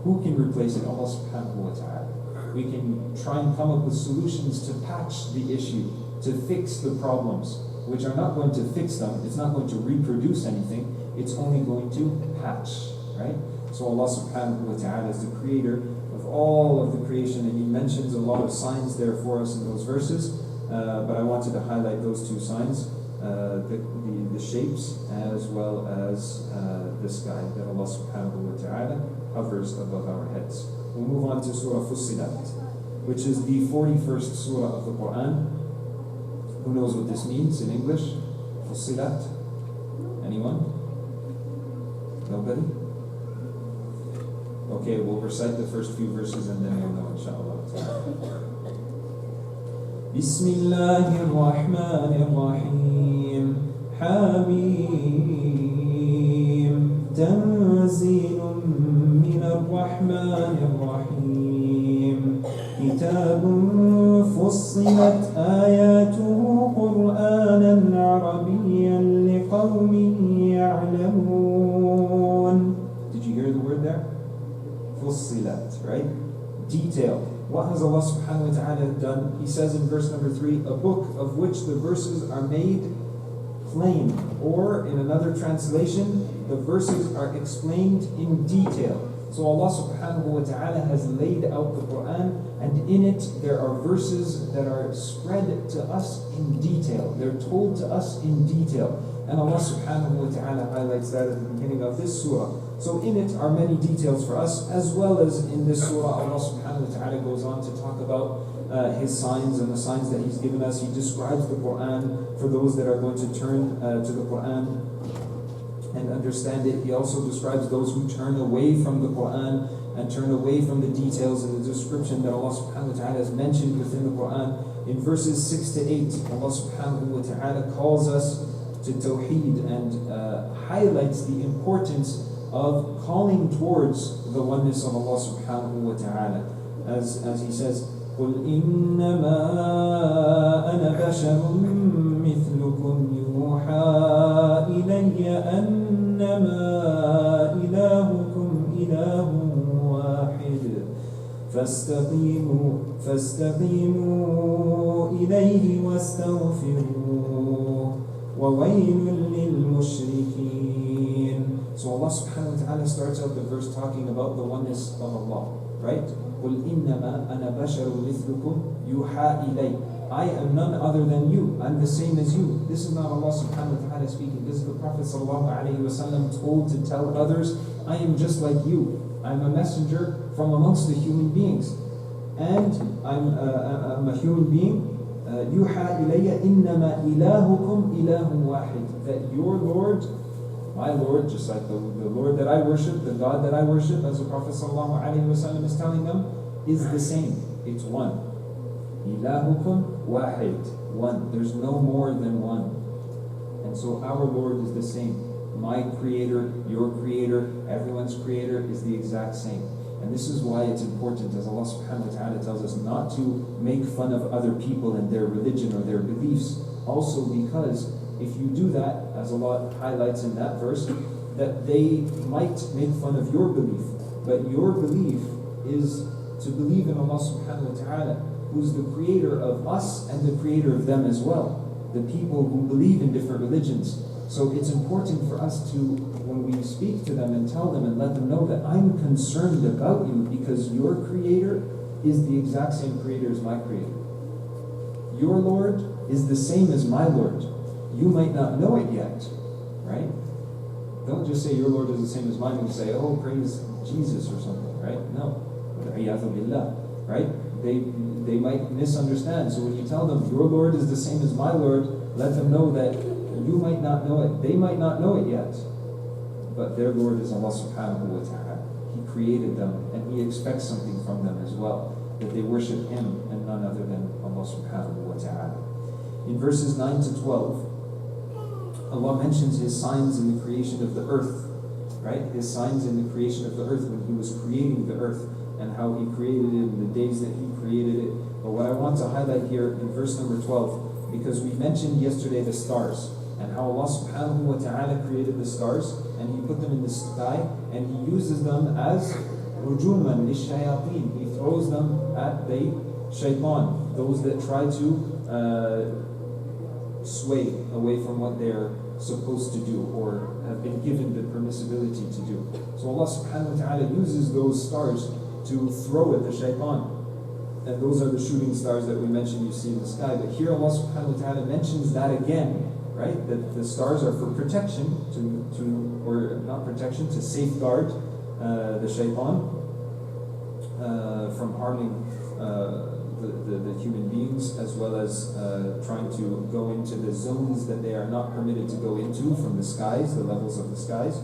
Who can replace it? Allah subhanahu wa ta'ala. We can try and come up with solutions to patch the issue, to fix the problems, which are not going to fix them. It's not going to reproduce anything. It's only going to patch, right? So Allah subhanahu wa ta'ala is the creator of all of the creation, and He mentions a lot of signs there for us in those verses, but I wanted to highlight those two signs, the shapes as well as the sky that Allah subhanahu wa ta'ala hovers above our heads. We'll move on to Surah Fussilat, which is the 41st Surah of the Quran. Who knows what this means in English? Fussilat? Anyone? Nobody? Okay, we'll recite the first few verses and then we'll know, inshallah. Bismillahir Rahmanir Rahim. Hamim. Tanzilun minir Rahmanir Rahim. Kitabun fussilat ayatuhu Qur'anan Arabiyyan liqawmin ya'lamun. Did you hear the word there? Fussilat, right? Detail. What has Allah subhanahu wa ta'ala done? He says in verse number 3, a book of which the verses are made plain. Or in another translation, the verses are explained in detail. So Allah subhanahu wa ta'ala has laid out the Quran, and in it there are verses that are spread to us in detail. They're told to us in detail. And Allah subhanahu wa ta'ala highlights that at the beginning of this surah. So in it are many details for us, as well as in this surah Allah subhanahu wa ta'ala goes on to talk about His signs and the signs that He's given us. He describes the Quran for those that are going to turn to the Quran and understand it. He also describes those who turn away from the Quran and turn away from the details and the description that Allah subhanahu wa ta'ala has mentioned within the Quran. In verses 6 to 8, Allah subhanahu wa ta'ala calls us to Tawheed and highlights the importance of calling towards the oneness of Allah subhanahu wa ta'ala. As He says, قُلْ إِنَّمَا أَنَا بَشَرٌ مِثْلُكُمْ يُوحَى إِلَيَّ أَنَّمَا إِلَهُكُمْ إِلَهٌ وَاحِدٌ فَاسْتَقِيمُوا إِلَيْهِ وَاسْتَغْفِرُوهُ وَوَيْلٌ لِلْمُشْرِكِينَ. So Allah subhanahu wa ta'ala starts out the verse talking about the oneness of Allah, right? قُلْ إِنَّمَا أَنَا بَشَرٌ مِثْلُكُمْ يُوحَى إِلَيْ. I am none other than you. I'm the same as you. This is not Allah subhanahu wa ta'ala speaking. This is the Prophet sallallahu alayhi wa sallam told to tell others, I am just like you. I'm a messenger from amongst the human beings. And I'm a human being. يُوحَى إِلَيَّ إِنَّمَا إِلَهُكُمْ إِلَهٌ وَاحِدٌ. That your Lord, my Lord, just like the Lord that I worship, the God that I worship, as the Prophet ﷺ is telling them, is the same. It's one. إِلَهُكُمْ وَاحِدٌ. One. There's no more than one. And so our Lord is the same. My Creator, your Creator, everyone's Creator is the exact same. And this is why it's important, as Allah subhanahu wa ta'ala tells us, not to make fun of other people and their religion or their beliefs. Also because if you do that, as Allah highlights in that verse, that they might make fun of your belief. But your belief is to believe in Allah subhanahu wa ta'ala, who's the creator of us and the creator of them as well. The people who believe in different religions. So it's important for us to, when we speak to them and tell them and let them know that I'm concerned about you because your creator is the exact same creator as my creator. Your Lord is the same as my Lord. You might not know it yet, right? Don't just say your Lord is the same as mine and say, oh, praise Jesus or something, right? No. Right? They might misunderstand. So when you tell them your Lord is the same as my Lord, let them know that you might not know it. They might not know it yet. But their Lord is Allah subhanahu wa ta'ala. He created them and He expects something from them as well. That they worship Him and none other than Allah subhanahu wa ta'ala. In verses 9 to 12, Allah mentions His signs in the creation of the earth. Right? His signs in the creation of the earth when He was creating the earth and how He created it in the days that He created it. But what I want to highlight here in verse number 12, because we mentioned yesterday the stars and how Allah subhanahu wa ta'ala created the stars and He put them in the sky and He uses them as rujuman lishayateen. He throws them at the shaitan, those that try to sway away from what they're supposed to do or have been given the permissibility to do. So Allah subhanahu wa ta'ala uses those stars to throw at the shaitan. And those are the shooting stars that we mentioned you see in the sky. But here Allah subhanahu wa ta'ala mentions that again, right? That the stars are for protection, or not protection, to safeguard the shaitan from harming the human beings, as well as trying to go into the zones that they are not permitted to go into from the skies, the levels of the skies.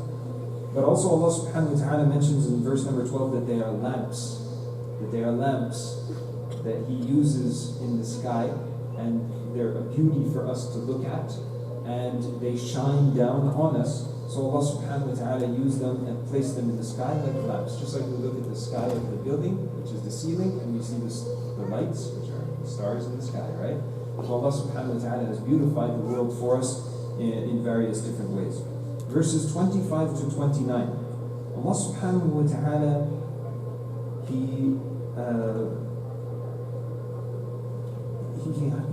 But also Allah subhanahu wa ta'ala mentions in verse number 12 that they are lamps. That they are lamps that He uses in the sky, and they're a beauty for us to look at, and they shine down on us. So Allah subhanahu wa ta'ala used them and placed them in the sky like lamps. Just like we look at the sky of the building, which is the ceiling, and we see the lights, which are the stars in the sky, right? So Allah subhanahu wa ta'ala has beautified the world for us in various different ways. Verses 25 to 29. Allah subhanahu wa ta'ala,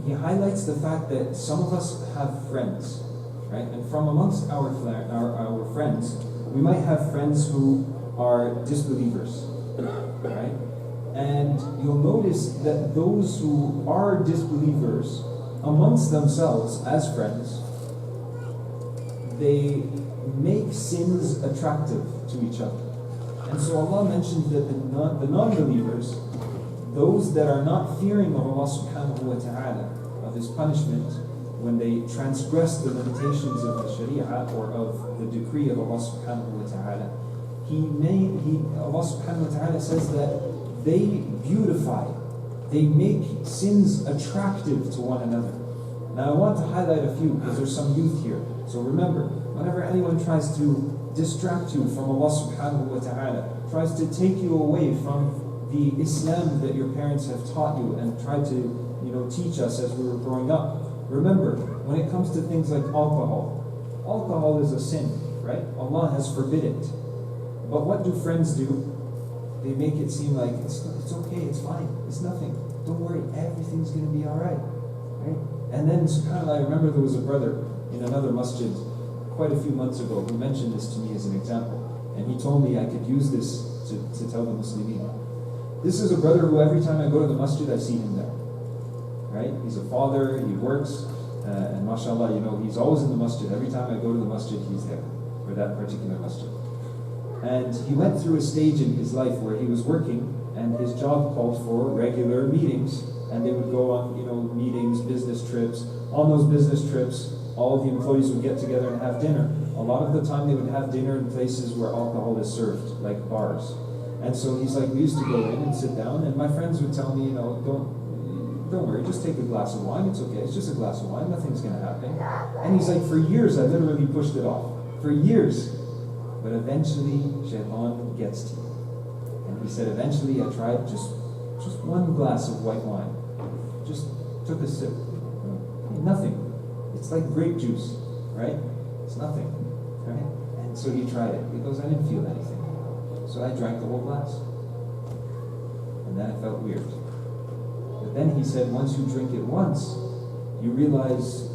He highlights the fact that some of us have friends, right? And from amongst our friends, we might have friends who are disbelievers, right? And you'll notice that those who are disbelievers amongst themselves as friends, they make sins attractive to each other. And so Allah mentions that the non-believers, those that are not fearing of Allah subhanahu wa ta'ala, of His punishment, when they transgress the limitations of the Sharia or of the decree of Allah subhanahu wa ta'ala, Allah subhanahu wa ta'ala says that they beautify, they make sins attractive to one another. Now I want to highlight a few because there's some youth here. So remember, whenever anyone tries to distract you from Allah subhanahu wa ta'ala, tries to take you away from the Islam that your parents have taught you and tried to, teach us as we were growing up. Remember, when it comes to things like alcohol is a sin, right? Allah has forbidden it. But what do friends do? They make it seem like it's okay, it's fine, it's nothing. Don't worry, everything's going to be all right, right? And then, subhanAllah, I remember there was a brother in another masjid quite a few months ago who mentioned this to me as an example. And he told me I could use this to tell the Muslimin. This is a brother who every time I go to the masjid, I see him there. Right? He's a father, he works, and mashallah, he's always in the masjid. Every time I go to the masjid, he's there, for that particular masjid. And he went through a stage in his life where he was working, and his job called for regular meetings, and they would go on, meetings, business trips. On those business trips, all the employees would get together and have dinner. A lot of the time they would have dinner in places where alcohol is served, like bars. And so he's like, we used to go in and sit down, and my friends would tell me, don't worry, just take a glass of wine, it's okay, it's just a glass of wine, nothing's going to happen. And he's like, for years I literally pushed it off. For years. But eventually, shaitan gets to you. And he said, eventually I tried just one glass of white wine. Just took a sip. Nothing. It's like grape juice, right? It's nothing, right? And so he tried it. He goes, I didn't feel anything. So I drank the whole glass. And then I felt weird. But then he said, once you drink it once, you realize,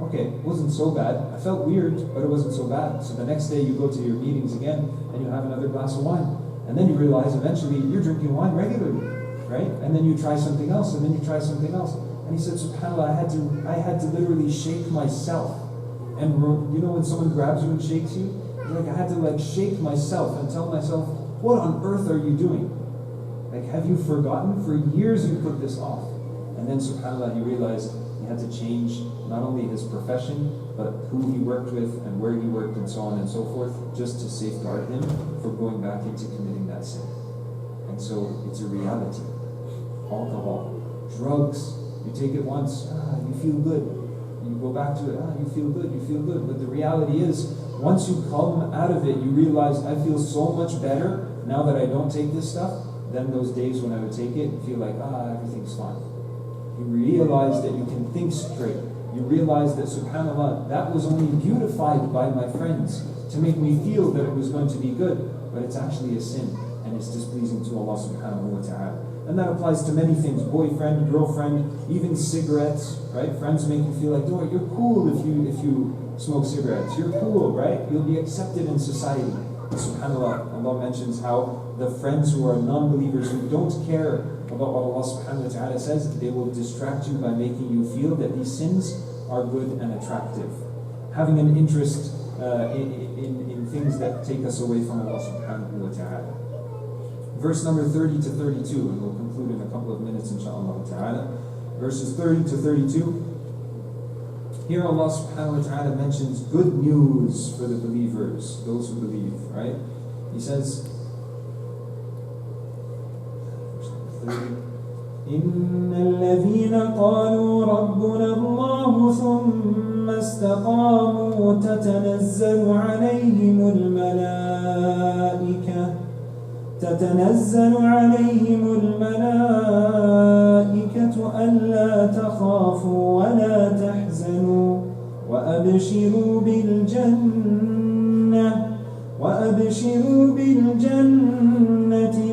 okay, it wasn't so bad. I felt weird, but it wasn't so bad. So the next day you go to your meetings again, and you have another glass of wine. And then you realize eventually you're drinking wine regularly, right? And then you try something else, and then you try something else. And he said, subhanAllah, I had to literally shake myself. And when someone grabs you and shakes you, I had to shake myself and tell myself, what on earth are you doing? Have you forgotten? For years you put this off. And then subhanAllah, he realized he had to change not only his profession, but who he worked with and where he worked and so on and so forth, just to safeguard him from going back into committing that sin. And so it's a reality. Alcohol, drugs, you take it once, you feel good. You go back to it, you feel good. But the reality is, once you come out of it, you realize, I feel so much better now that I don't take this stuff than those days when I would take it and feel like, everything's fine. You realize that you can think straight. You realize that, subhanAllah, that was only beautified by my friends to make me feel that it was going to be good, but it's actually a sin, and it's displeasing to Allah subhanahu wa ta'ala. And that applies to many things, boyfriend, girlfriend, even cigarettes, right? Friends make you feel like, no, you're cool if you smoke cigarettes. You're cool, right? You'll be accepted in society. SubhanAllah, Allah mentions how the friends who are non-believers, who don't care about what Allah subhanahu wa ta'ala says, they will distract you by making you feel that these sins are good and attractive. Having an interest in things that take us away from Allah subhanahu wa ta'ala. Verse number 30 to 32, and we'll conclude in a couple of minutes, inshaAllah ta'ala. Verses 30 to 32. Here Allah subhanahu wa ta'ala mentions good news for the believers, those who believe, right? He says, إِنَّ الَّذِينَ قَالُوا رَبُّنَا اللَّهُ ثُمَّ اسْتَقَامُوا تَتَنَزَّلُ عَلَيْهِمُ الْمَلَائِكَةُ أَلَّا تَخَافُوا وَلَا تَحْزَنُوا وَأَبْشِرُوا بِالْجَنَّةِ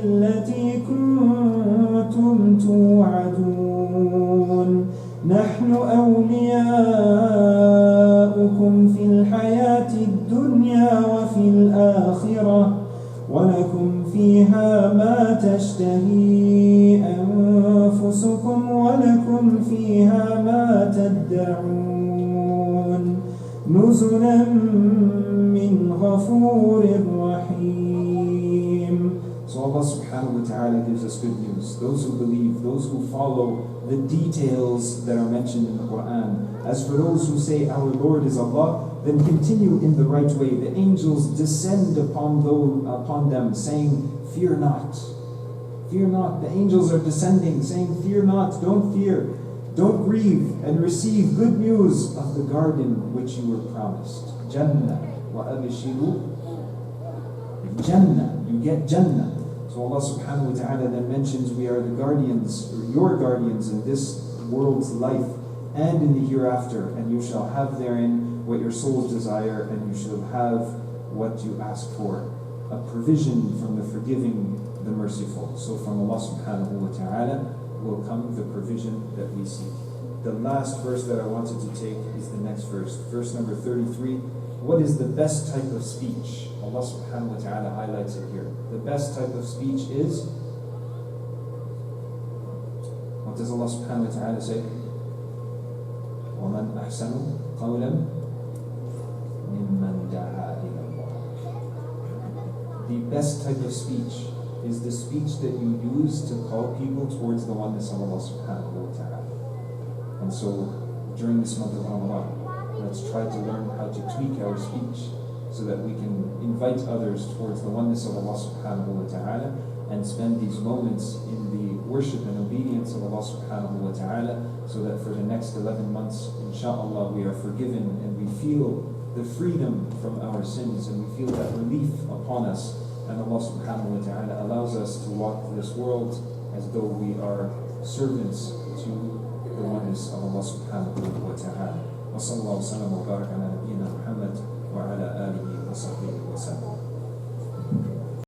الَّتِي كُنتُمْ تُوعَدُونَ نَحْنُ أَوْلِيَاؤُكُمْ فِي الْحَيَاةِ الدُّنْيَا وَفِي الْآخِرَةِ وَلَكُمْ فِيهَا مَا تَشْتَهِي أَنفُسُكُمْ وَلَكُمْ فِيهَا مَا تَدَّعُونَ نُزُلًا مِّنْ غَفُورٍ رَحِيمٍ. So Allah subhanahu wa ta'ala gives us good news. Those who believe, those who follow the details that are mentioned in the Quran. As for those who say, our Lord is Allah, then continue in the right way. The angels descend upon them, saying, fear not. Fear not. The angels are descending, saying, fear not, don't fear. Don't grieve, and receive good news of the garden which you were promised. Jannah. Wa abshiru. Jannah. You get Jannah. So Allah subhanahu wa ta'ala then mentions we are the guardians, or your guardians in this world's life and in the hereafter, and you shall have therein what your souls desire, and you shall have what you ask for. A provision from the forgiving, the merciful. So from Allah subhanahu wa ta'ala will come the provision that we seek. The last verse that I wanted to take is the next verse. Verse number 33. What is the best type of speech? Allah subhanahu wa ta'ala highlights it here. The best type of speech is What does Allah subhanahu wa ta'ala say? وَمَنْ أَحْسَنُ قَوْلًا مِمَّنْ دَعَا إِلَى اللَّهِ. The best type of speech is the speech that you use to call people towards the oneness of Allah subhanahu wa ta'ala. And so, during this month of Ramadan, let's try to learn how to tweak our speech so that we can invite others towards the oneness of Allah subhanahu wa ta'ala and spend these moments in the worship and obedience of Allah subhanahu wa ta'ala, so that for the next 11 months, inshaAllah, we are forgiven and we feel the freedom from our sins and we feel that relief upon us, and Allah subhanahu wa ta'ala allows us to walk this world as though we are servants to the oneness of Allah subhanahu wa ta'ala. وصلى الله وسلم وبارك على نبينا محمد وعلى آله وصحبه وسلم.